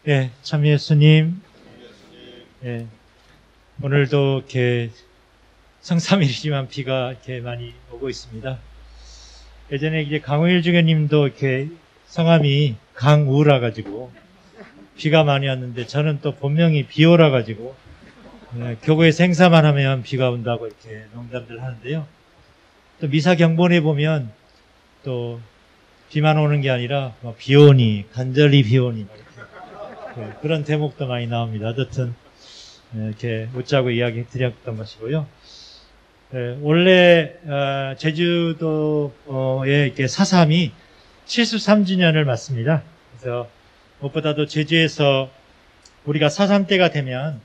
네, 참 예수님. 네, 오늘도 이렇게 성삼일이지만 비가 이렇게 많이 오고 있습니다. 예전에 이제 강우일 주교님도 이렇게 성함이 강우라 가지고 비가 많이 왔는데 저는 또 본명이 비오라 가지고 교구에서 행사만 하면 비가 온다고 이렇게 농담들 하는데요. 또 미사 경본에 보면 또 비만 오는 게 아니라 비 오니 간절히 비 오니 그런 대목도 많이 나옵니다. 어쨌든 이렇게 웃자고 이야기 드렸던 것이고요. 원래 제주도의 이렇게 사삼이 73주년을 맞습니다. 그래서 무엇보다도 제주에서 우리가 사삼 때가 되면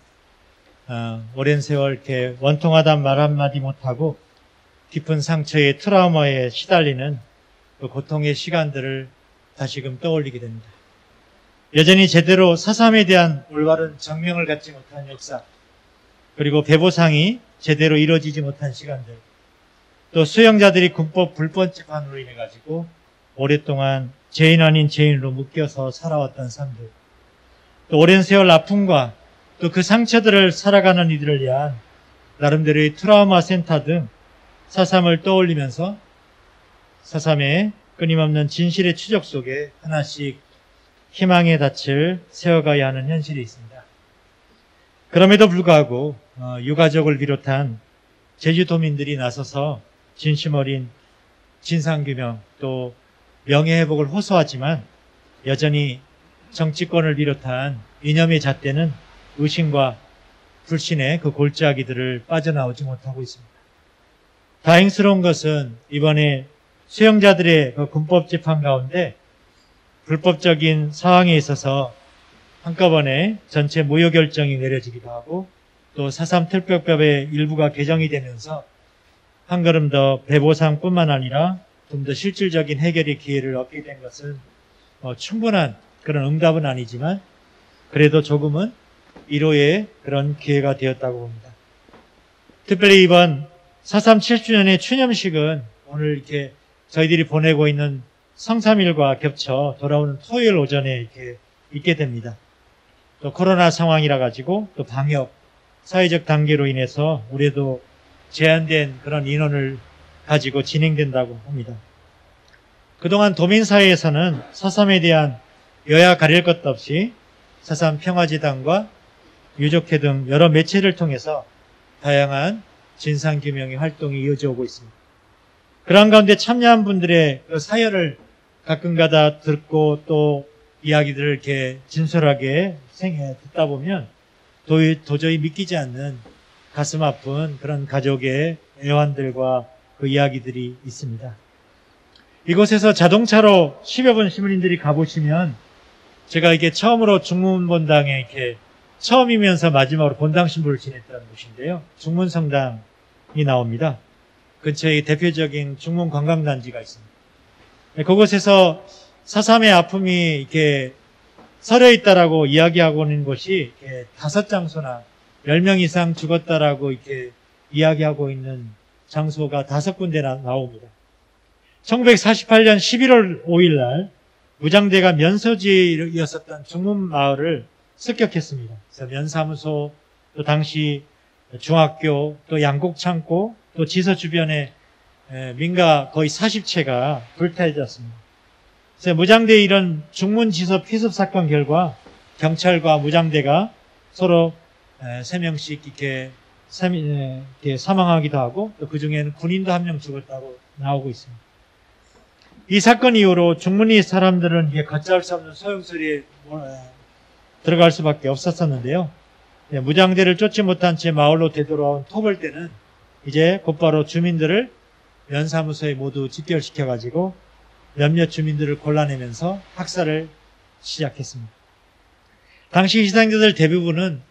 오랜 세월 이렇게 원통하단 말 한마디 못하고 깊은 상처에 트라우마에 시달리는 그 고통의 시간들을 다시금 떠올리게 됩니다. 여전히 제대로 사삼에 대한 올바른 정명을 갖지 못한 역사, 그리고 배보상이 제대로 이루어지지 못한 시간들, 또 수용자들이 군법 불법 재판으로 인해 가지고 오랫동안 죄인 아닌 죄인으로 묶여서 살아왔던 삶들, 또 오랜 세월 아픔과 또 그 상처들을 살아가는 이들을 위한 나름대로의 트라우마 센터 등 사삼을 떠올리면서 사삼의 끊임없는 진실의 추적 속에 하나씩 희망의 닻을 세워가야 하는 현실이 있습니다. 그럼에도 불구하고 유가족을 비롯한 제주도민들이 나서서 진심 어린 진상규명 또 명예회복을 호소하지만 여전히 정치권을 비롯한 이념의 잣대는 의심과 불신의 그 골짜기들을 빠져나오지 못하고 있습니다. 다행스러운 것은 이번에 수용자들의 그 군법재판 가운데 불법적인 사항에 있어서 한꺼번에 전체 무효 결정이 내려지기도 하고 또 사삼특별법의 일부가 개정이 되면서 한 걸음 더 배보상뿐만 아니라 좀 더 실질적인 해결의 기회를 얻게 된 것은 충분한 그런 응답은 아니지만 그래도 조금은 위로의 그런 기회가 되었다고 봅니다. 특별히 이번 사삼 7주년의 추념식은 오늘 이렇게 저희들이 보내고 있는 성삼일과 겹쳐 돌아오는 토요일 오전에 이렇게 있게 됩니다. 또 코로나 상황이라 가지고 또 방역, 사회적 단계로 인해서 올해도 제한된 그런 인원을 가지고 진행된다고 합니다. 그동안 도민사회에서는 사삼에 대한 여야 가릴 것 없이 사삼 평화재단과 유족회 등 여러 매체를 통해서 다양한 진상규명의 활동이 이어져 오고 있습니다. 그런 가운데 참여한 분들의 그 사연을 가끔가다 듣고 또 이야기들을 이렇게 진솔하게 듣다 보면 도저히 믿기지 않는 가슴 아픈 그런 가족의 애환들과 그 이야기들이 있습니다. 이곳에서 자동차로 10여 분 시민들이 가보시면 제가 이게 처음으로 중문본당에 이렇게 처음이면서 마지막으로 본당 신부를 지냈다는 곳인데요. 중문성당이 나옵니다. 근처에 대표적인 중문 관광단지가 있습니다. 그곳에서 사삼의 아픔이 이렇게 서려 있다라고 이야기하고 있는 곳이 이렇게 5장소나 10명 이상 죽었다라고 이렇게 이야기하고 있는 장소가 5군데나 나옵니다. 1948년 11월 5일 날 무장대가 면소지였었던 중문 마을을 습격했습니다. 그래서 면사무소, 또 당시 중학교, 또 양곡창고, 또 지서 주변에 민가 거의 40채가 불타졌습니다. 그래서 무장대의 이런 중문지서 피습 사건 결과 경찰과 무장대가 서로 3명씩 이렇게 사망하기도 하고 또 그중에는 군인도 1명 죽었다고 나오고 있습니다. 이 사건 이후로 중문리 사람들은 이게 걷잡을 수 없는 소용소리에 들어갈 수밖에 없었는데요. 무장대를 쫓지 못한 채 마을로 되돌아온 토벌대는 이제 곧바로 주민들을 면사무소에 모두 집결시켜가지고 몇몇 주민들을 골라내면서 학살을 시작했습니다. 당시 희생자들 대부분은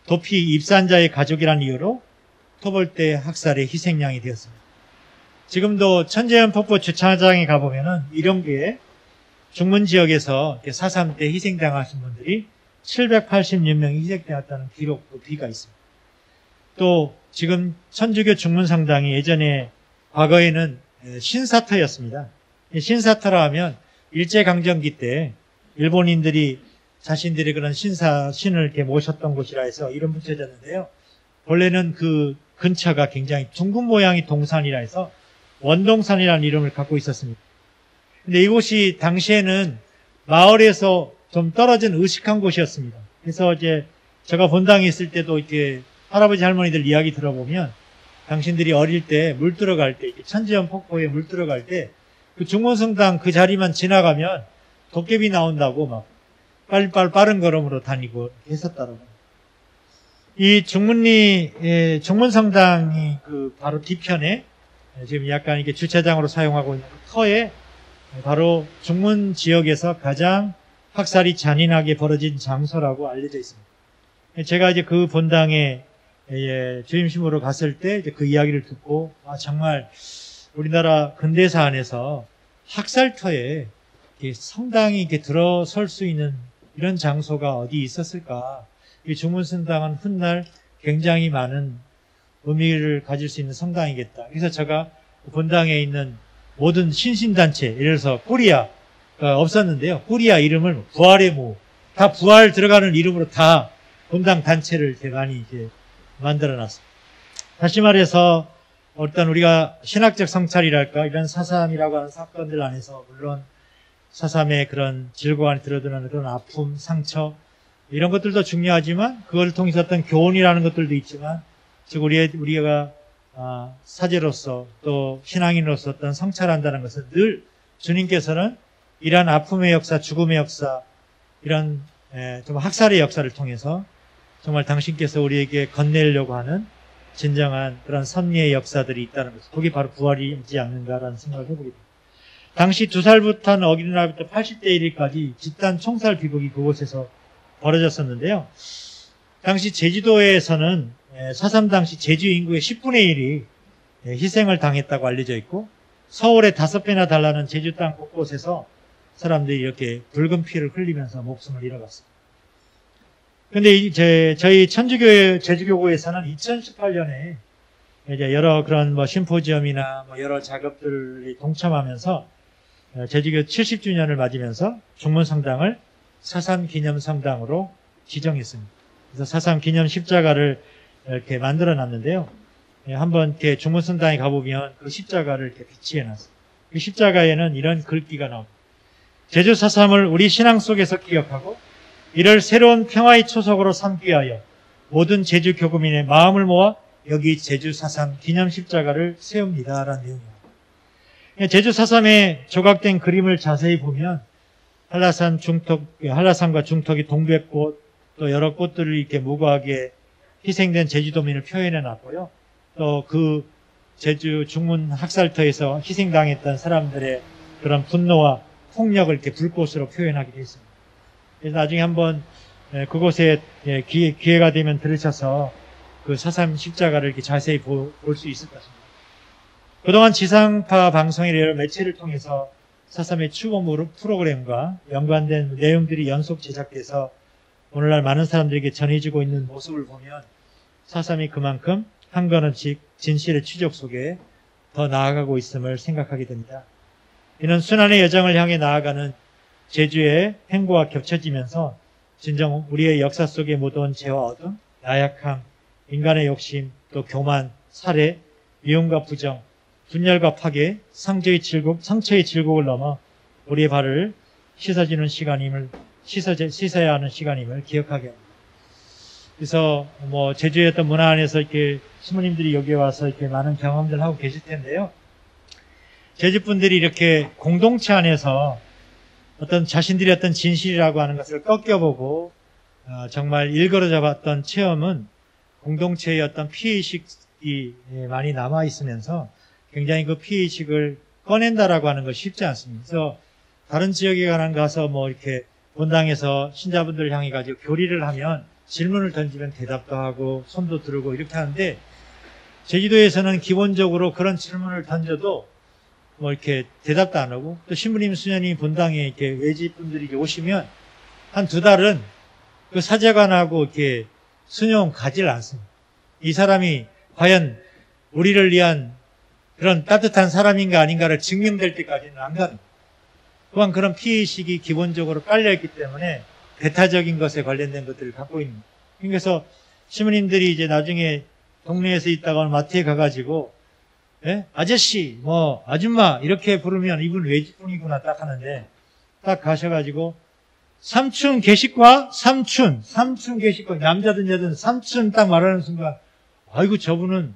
도피 입산자의 가족이라는 이유로 토벌대 학살의 희생양이 되었습니다. 지금도 천재현 폭포 주차장에 가보면은 일용교에 중문 지역에서 사삼 때 희생당하신 분들이 786명이 희생되었다는 기록도 비가 있습니다. 또 지금 천주교 중문성당이 예전에 과거에는 신사터였습니다. 신사터라 하면 일제강점기 때 일본인들이 자신들이 그런 신을 이렇게 모셨던 곳이라 해서 이름 붙여졌는데요. 원래는 그 근처가 굉장히 둥근 모양의 동산이라 해서 원동산이라는 이름을 갖고 있었습니다. 근데 이곳이 당시에는 마을에서 좀 떨어진 의식한 곳이었습니다. 그래서 이제 제가 본당에 있을 때도 이렇게 할아버지 할머니들 이야기 들어보면 당신들이 어릴 때 물 들어갈 때, 천지연 폭포에 물 들어갈 때 그 중문성당 그 자리만 지나가면 도깨비 나온다고 막 빠른 걸음으로 다니고 했었다라고. 이 중문성당이 그 바로 뒤편에 지금 약간 이게 주차장으로 사용하고 있는 터에 바로 중문 지역에서 가장 학살이 잔인하게 벌어진 장소라고 알려져 있습니다. 제가 이제 그 본당에 주임심으로 갔을 때 이제 그 이야기를 듣고 정말 우리나라 근대사 안에서 학살터에 성당이 이렇게 들어설 수 있는 이런 장소가 어디 있었을까? 이 중문성당은 훗날 굉장히 많은 의미를 가질 수 있는 성당이겠다. 그래서 제가 본당에 있는 모든 신신단체, 예를 들어서 꾸리아가 없었는데요. 꾸리아 이름을 부활의 무, 다 부활 들어가는 이름으로 다 본당 단체를 이렇게 많이 이제 만들어 놨습니다. 다시 말해서 어떤 우리가 신학적 성찰이랄까 이런 사삼이라고 하는 사건들 안에서 물론 사삼의 그런 질고 안에 들어드는 그런 아픔, 상처 이런 것들도 중요하지만 그걸 통해서 어떤 교훈이라는 것들도 있지만 즉 우리가 사제로서 또 신앙인으로서 어떤 성찰한다는 것은 늘 주님께서는 이러한 아픔의 역사, 죽음의 역사 이런 좀 학살의 역사를 통해서 정말 당신께서 우리에게 건네려고 하는 진정한 그런 섭리의 역사들이 있다는 것. 그게 바로 부활이지 않는가라는 생각을 해보게 됩니다. 당시 2살부터 한 어린아이부터 80대 1일까지 집단 총살 비극이 그곳에서 벌어졌었는데요. 당시 제주도에서는 4.3 당시 제주 인구의 10분의 1이 희생을 당했다고 알려져 있고 서울의 5배나 달라는 제주 땅 곳곳에서 사람들이 이렇게 붉은 피를 흘리면서 목숨을 잃어갔습니다. 근데 저희 천주교 제주교구에서는 2018년에 이제 여러 그런 심포지엄이나 여러 작업들이 동참하면서 제주교 70주년을 맞으면서 중문성당을 4.3 기념성당으로 지정했습니다. 그래서 4.3 기념 십자가를 이렇게 만들어 놨는데요. 한번 이렇게 중문성당에 가보면 그 십자가를 이렇게 비치해 놨어요. 그 십자가에는 이런 글귀가 나옵니다. 제주 4.3을 우리 신앙 속에서 기억하고 이를 새로운 평화의 초석으로 삼기 위하여 모든 제주 교구민의 마음을 모아 여기 제주 4.3 기념 십자가를 세웁니다. 라는 내용입니다. 제주 4.3의 조각된 그림을 자세히 보면 한라산과 중턱이 동백꽃 또 여러 꽃들을 이렇게 무고하게 희생된 제주도민을 표현해 놨고요. 또 그 제주 중문 학살터에서 희생당했던 사람들의 그런 분노와 폭력을 이렇게 불꽃으로 표현하기도 했습니다. 그래서 나중에 한번 그곳에 기회가 되면 들으셔서 그 4.3 십자가를 이렇게 자세히 볼 수 있을 것 같습니다. 그동안 지상파 방송의 여러 매체를 통해서 4.3의 추모 프로그램과 연관된 내용들이 연속 제작돼서 오늘날 많은 사람들에게 전해지고 있는 모습을 보면 4.3이 그만큼 한 걸음씩 진실의 추적 속에 더 나아가고 있음을 생각하게 됩니다. 이는 순환의 여정을 향해 나아가는 제주의 행보와 겹쳐지면서 진정 우리의 역사 속에 묻어온 죄와 어둠, 나약함, 인간의 욕심, 또 교만, 살해, 미움과 부정, 분열과 파괴, 상처의 질곡을 넘어 우리의 발을 씻어야 하는 시간임을 기억하게 합니다. 그래서 제주의 어떤 문화 안에서 이렇게 신부님들이 여기 와서 이렇게 많은 경험들 하고 계실 텐데요. 제주 분들이 이렇게 공동체 안에서 어떤 자신들의 어떤 진실이라고 하는 것을 꺾여보고 정말 일거러져 봤던 체험은 공동체의 어떤 피해의식이 많이 남아있으면서 굉장히 그 피해의식을 꺼낸다라고 하는 것이 쉽지 않습니다. 그래서 다른 지역에 가서 이렇게 본당에서 신자분들 향해 가지고 교리를 하면 질문을 던지면 대답도 하고 손도 들고 이렇게 하는데 제주도에서는 기본적으로 그런 질문을 던져도 이렇게 대답도 안 하고 또 신부님 수녀님 본당에 이렇게 외지분들이 오시면 한 2달은 그 사제관하고 이렇게 수녀원 가지를 않습니다. 이 사람이 과연 우리를 위한 그런 따뜻한 사람인가 아닌가를 증명될 때까지는 안 갑니다. 또한 그런 피해의식이 기본적으로 깔려있기 때문에 배타적인 것에 관련된 것들을 갖고 있는 거예요. 그래서 시민님들이 이제 나중에 동네에서 있다가 마트에 가가지고 예? 아저씨, 뭐 아줌마 이렇게 부르면 이분 외국분이구나 딱 하는데 딱 가셔가지고 삼촌 계실까? 삼촌 계실까? 남자든 여자든 삼촌 딱 말하는 순간 아이고 저분은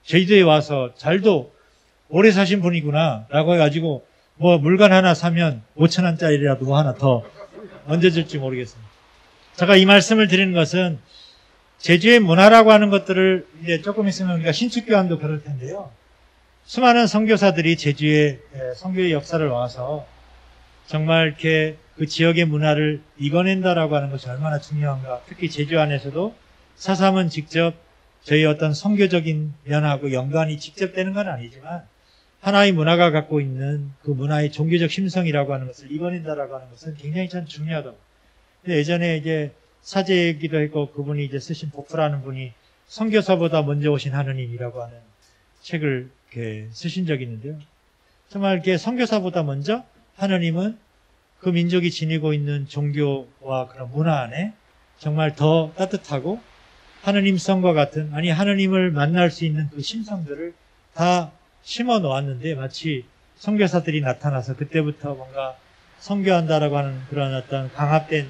제주도에 와서 잘도 오래 사신 분이구나 라고 해가지고 뭐 물건 하나 사면 5,000원짜리라도 뭐 하나 더 얹어줄지 모르겠습니다. 제가 이 말씀을 드리는 것은 제주의 문화라고 하는 것들을 이제 조금 있으면 우리가 신축교환도 그럴 텐데요. 수많은 선교사들이 제주의 선교의 역사를 와서 정말 이렇게 그 지역의 문화를 이겨낸다라고 하는 것이 얼마나 중요한가. 특히 제주 안에서도 사삼은 직접 저희 어떤 선교적인 면하고 연관이 직접 되는 건 아니지만 하나의 문화가 갖고 있는 그 문화의 종교적 심성이라고 하는 것을 이겨낸다라고 하는 것은 굉장히 참 중요하다고. 예전에 이제 사제이기도 했고 그분이 이제 쓰신 보프라는 분이 선교사보다 먼저 오신 하느님이라고 하는 책을 이렇게 쓰신 적이 있는데요. 정말 이렇게 선교사보다 먼저 하느님은 그 민족이 지니고 있는 종교와 그런 문화 안에 정말 더 따뜻하고 하느님성과 같은, 아니 하느님을 만날 수 있는 그 심성들을 다 심어 놓았는데 마치 선교사들이 나타나서 그때부터 뭔가 선교한다라고 하는 그런 어떤 강압된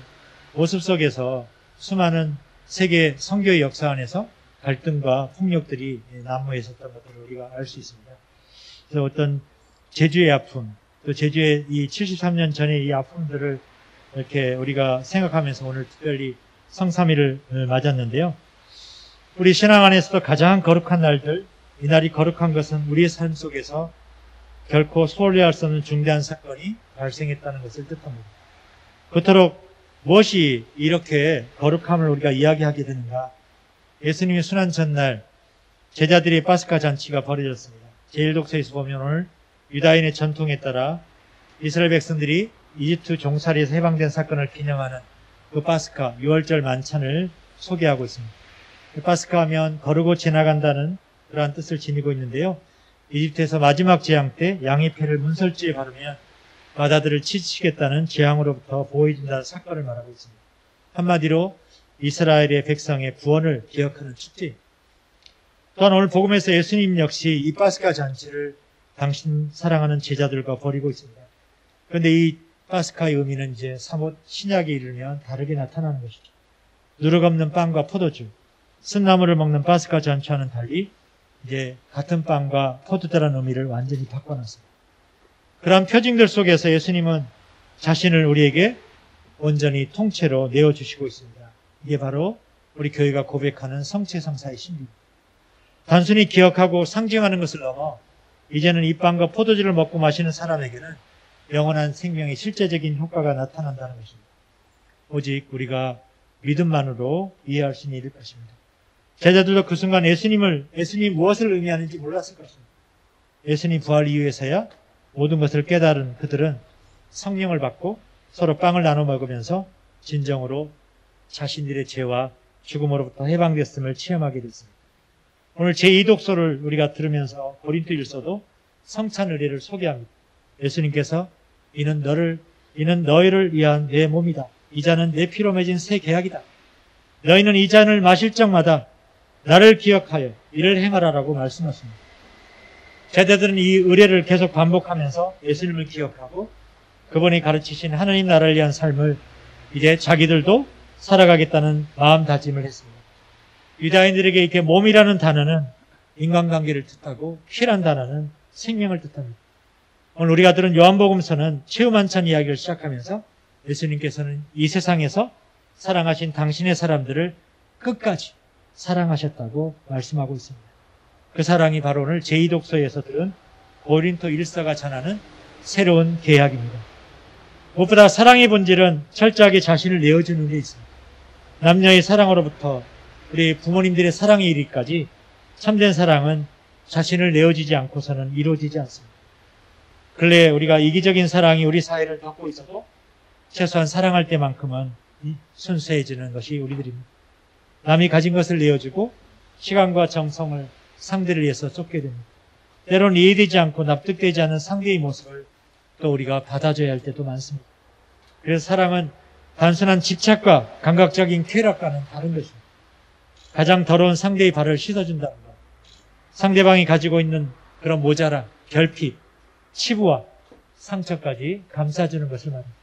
모습 속에서 수많은 세계 선교의 역사 안에서 갈등과 폭력들이 난무해 있었던 것들을 우리가 알 수 있습니다. 그래서 어떤 제주의 아픔, 또 제주의 이 73년 전의 이 아픔들을 이렇게 우리가 생각하면서 오늘 특별히 성삼일을 맞았는데요. 우리 신앙 안에서도 가장 거룩한 날들, 이 날이 거룩한 것은 우리의 삶 속에서 결코 소홀히 할 수 없는 중대한 사건이 발생했다는 것을 뜻합니다. 그토록 무엇이 이렇게 거룩함을 우리가 이야기하게 되는가? 예수님의 순환 전날 제자들의 파스카 잔치가 벌어졌습니다. 제1독서에서 보면 오늘 유다인의 전통에 따라 이스라엘 백성들이 이집트 종살이에서 해방된 사건을 기념하는 그 파스카 6월절 만찬을 소개하고 있습니다. 그 파스카 하면 거르고 지나간다는 그러한 뜻을 지니고 있는데요. 이집트에서 마지막 재앙 때 양의 피를 문설주에 바르면 바다들을 치시겠다는 재앙으로부터 보호해준다는 사건을 말하고 있습니다. 한마디로 이스라엘의 백성의 구원을 기억하는 축제. 또한 오늘 복음에서 예수님 역시 이 파스카 잔치를 당신 사랑하는 제자들과 벌이고 있습니다. 그런데 이 파스카의 의미는 이제 사뭇 신약에 이르면 다르게 나타나는 것이죠. 누룩 없는 빵과 포도주, 쓴나물을 먹는 파스카 잔치와는 달리 이제 같은 빵과 포도주라는 의미를 완전히 바꿔놨습니다. 그러한 표징들 속에서 예수님은 자신을 우리에게 온전히 통째로 내어주시고 있습니다. 이게 바로 우리 교회가 고백하는 성체성사의 신비입니다. 단순히 기억하고 상징하는 것을 넘어 이제는 이 빵과 포도주를 먹고 마시는 사람에게는 영원한 생명의 실제적인 효과가 나타난다는 것입니다. 오직 우리가 믿음만으로 이해할 수 있는 일일 것입니다. 제자들도 그 순간 예수님이 무엇을 의미하는지 몰랐을 것입니다. 예수님 부활 이후에서야 모든 것을 깨달은 그들은 성령을 받고 서로 빵을 나눠 먹으면서 진정으로 자신들의 죄와 죽음으로부터 해방됐음을 체험하게 됐습니다. 오늘 제2독서를 우리가 들으면서 고린도일서도 성찬 의례를 소개합니다. 예수님께서 이는 너희를 위한 내 몸이다. 이 잔은 내 피로 맺은 새 계약이다. 너희는 이 잔을 마실 적마다 나를 기억하여 이를 행하라라고 말씀하십니다. 제자들은 이 의례를 계속 반복하면서 예수님을 기억하고 그분이 가르치신 하나님 나라를 위한 삶을 이제 자기들도 살아가겠다는 마음다짐을 했습니다. 유다인들에게 이렇게 몸이라는 단어는 인간관계를 뜻하고 피란 단어는 생명을 뜻합니다. 오늘 우리가 들은 요한복음서는 최후만찬 이야기를 시작하면서 예수님께서는 이 세상에서 사랑하신 당신의 사람들을 끝까지 사랑하셨다고 말씀하고 있습니다. 그 사랑이 바로 오늘 제2독서에서 들은 고린도 1서가 전하는 새로운 계약입니다. 무엇보다 사랑의 본질은 철저하게 자신을 내어주는 데 있습니다. 남녀의 사랑으로부터 우리 부모님들의 사랑에 이르기까지 참된 사랑은 자신을 내어주지 않고서는 이루어지지 않습니다. 근래 우리가 이기적인 사랑이 우리 사회를 덮고 있어도 최소한 사랑할 때만큼은 순수해지는 것이 우리들입니다. 남이 가진 것을 내어주고 시간과 정성을 상대를 위해서 쫓게 됩니다. 때로는 이해되지 않고 납득되지 않는 상대의 모습을 또 우리가 받아줘야 할 때도 많습니다. 그래서 사랑은 단순한 집착과 감각적인 쾌락과는 다른 것입니다. 가장 더러운 상대의 발을 씻어준다는 것. 상대방이 가지고 있는 그런 모자라, 결핍, 치부와 상처까지 감싸주는 것을 말합니다.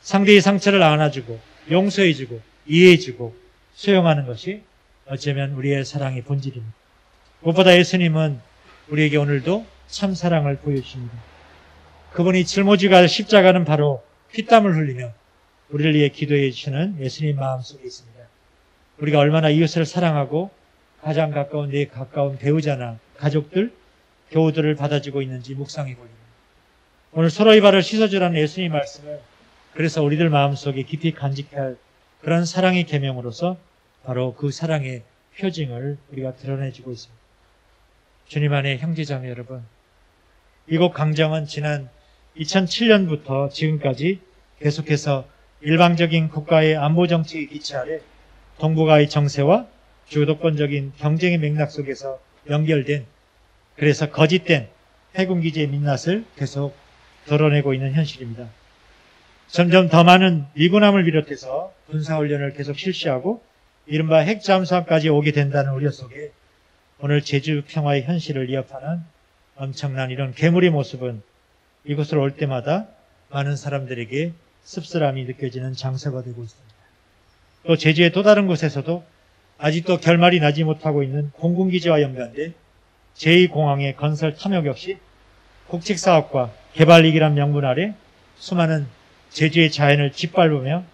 상대의 상처를 안아주고 용서해주고 이해해주고 수용하는 것이 어쩌면 우리의 사랑의 본질입니다. 무엇보다 예수님은 우리에게 오늘도 참 사랑을 보여주십니다. 그분이 짊어지고 십자가는 바로 피땀을 흘리며 우리를 위해 기도해 주시는 예수님 마음속에 있습니다. 우리가 얼마나 이웃을 사랑하고 가장 가까운 내 가까운 배우자나 가족들, 교우들을 받아주고 있는지 묵상해 보입니다. 오늘 서로의 발을 씻어주라는 예수님 말씀을 그래서 우리들 마음속에 깊이 간직할 그런 사랑의 계명으로서 바로 그 사랑의 표징을 우리가 드러내주고 있습니다. 주님 안에 형제자매 여러분, 이곳 강정은 지난 2007년부터 지금까지 계속해서 일방적인 국가의 안보정책의 기치 아래 동북아의 정세와 주도권적인 경쟁의 맥락 속에서 연결된, 그래서 거짓된 해군기지의 민낯을 계속 드러내고 있는 현실입니다. 점점 더 많은 미군함을 비롯해서 군사훈련을 계속 실시하고 이른바 핵잠수함까지 오게 된다는 우려 속에 오늘 제주 평화의 현실을 위협하는 엄청난 이런 괴물의 모습은 이곳을 올 때마다 많은 사람들에게 씁쓸함이 느껴지는 장소가 되고 있습니다. 또 제주의 또 다른 곳에서도 아직도 결말이 나지 못하고 있는 공군기지와 연관돼 제2공항의 건설 탐욕 역시 국책사업과 개발이익이란 명분 아래 수많은 제주의 자연을 짓밟으며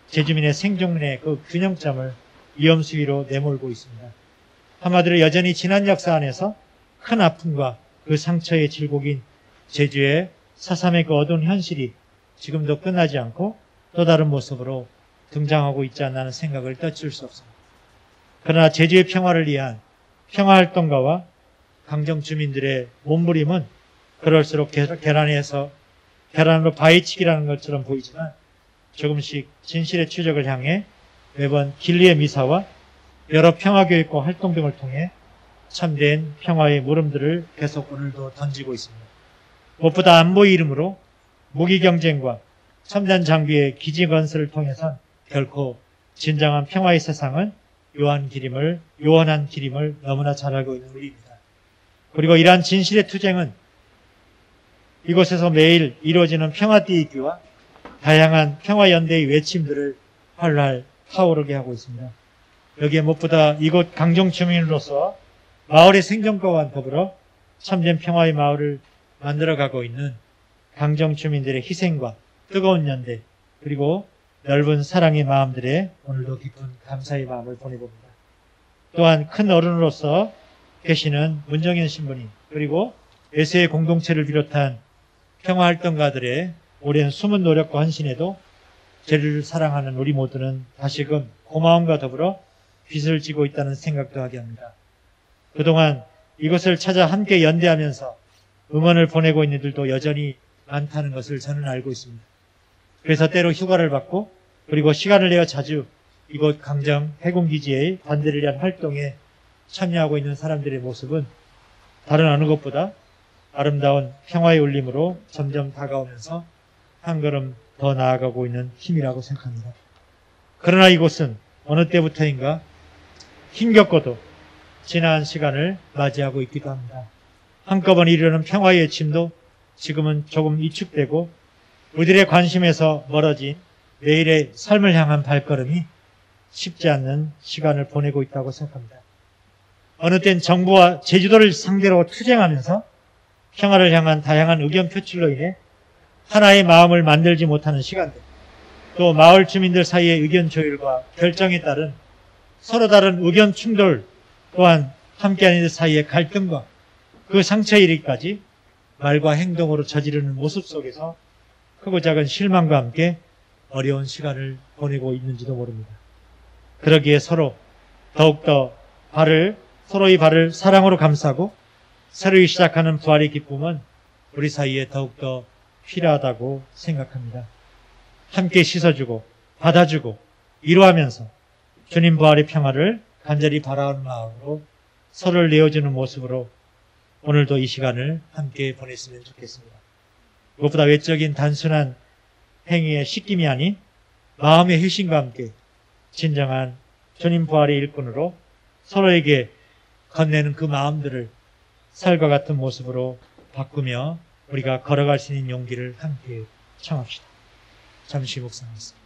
제주민의 생존의 그 균형점을 위험수위로 내몰고 있습니다. 한마디로 여전히 지난 역사 안에서 큰 아픔과 그 상처의 질곡인 제주의 4.3의 그 어두운 현실이 지금도 끝나지 않고 또 다른 모습으로 등장하고 있지 않나 하는 생각을 떠칠 수 없습니다. 그러나 제주의 평화를 위한 평화활동가와 강정 주민들의 몸부림은 그럴수록 계란으로 바위치기라는 것처럼 보이지만 조금씩 진실의 추적을 향해 매번 진리의 미사와 여러 평화교육과 활동 등을 통해 참된 평화의 물음들을 계속 오늘도 던지고 있습니다. 무엇보다 안보의 이름으로 무기경쟁과 첨단 장비의 기지 건설을 통해선 결코 진정한 평화의 세상은 요한한 기림을 너무나 잘 알고 있는 우리입니다. 그리고 이러한 진실의 투쟁은 이곳에서 매일 이루어지는 평화띄기와 다양한 평화연대의 외침들을 활활 타오르게 하고 있습니다. 여기에 무엇보다 이곳 강정 주민으로서 마을의 생존과와 더불어 참된 평화의 마을을 만들어가고 있는 강정 주민들의 희생과 뜨거운 연대 그리고 넓은 사랑의 마음들에 오늘도 깊은 감사의 마음을 보내봅니다. 또한 큰 어른으로서 계시는 문정현 신부님 그리고 외세의 공동체를 비롯한 평화활동가들의 오랜 숨은 노력과 헌신에도 제주를 사랑하는 우리 모두는 다시금 고마움과 더불어 빚을 지고 있다는 생각도 하게 합니다. 그동안 이것을 찾아 함께 연대하면서 응원을 보내고 있는 이들도 여전히 많다는 것을 저는 알고 있습니다. 그래서 때로 휴가를 받고 그리고 시간을 내어 자주 이곳 강정 해군기지의 반대를 위한 활동에 참여하고 있는 사람들의 모습은 다른 어느 것보다 아름다운 평화의 울림으로 점점 다가오면서 한 걸음 더 나아가고 있는 힘이라고 생각합니다. 그러나 이곳은 어느 때부터인가 힘겹고도 지난 시간을 맞이하고 있기도 합니다. 한꺼번에 이르는 평화의 외침도 지금은 조금 위축되고 우리들의 관심에서 멀어진 내일의 삶을 향한 발걸음이 쉽지 않는 시간을 보내고 있다고 생각합니다. 어느 땐 정부와 제주도를 상대로 투쟁하면서 평화를 향한 다양한 의견 표출로 인해 하나의 마음을 만들지 못하는 시간들, 또 마을 주민들 사이의 의견 조율과 결정에 따른 서로 다른 의견 충돌 또한 함께하는 이들 사이의 갈등과 그 상처에 이르기까지 말과 행동으로 저지르는 모습 속에서 크고 작은 실망과 함께 어려운 시간을 보내고 있는지도 모릅니다. 그러기에 더욱더 서로의 발을 사랑으로 감싸고 새로이 시작하는 부활의 기쁨은 우리 사이에 더욱더 필요하다고 생각합니다. 함께 씻어주고 받아주고 위로하면서 주님 부활의 평화를 간절히 바라는 마음으로 서로를 내어주는 모습으로 오늘도 이 시간을 함께 보냈으면 좋겠습니다. 무엇보다 외적인 단순한 행위의 씻김이 아닌 마음의 회심과 함께 진정한 주님 부활의 일꾼으로 서로에게 건네는 그 마음들을 살과 같은 모습으로 바꾸며 우리가 걸어갈 수 있는 용기를 함께 청합시다. 잠시 묵상하겠습니다.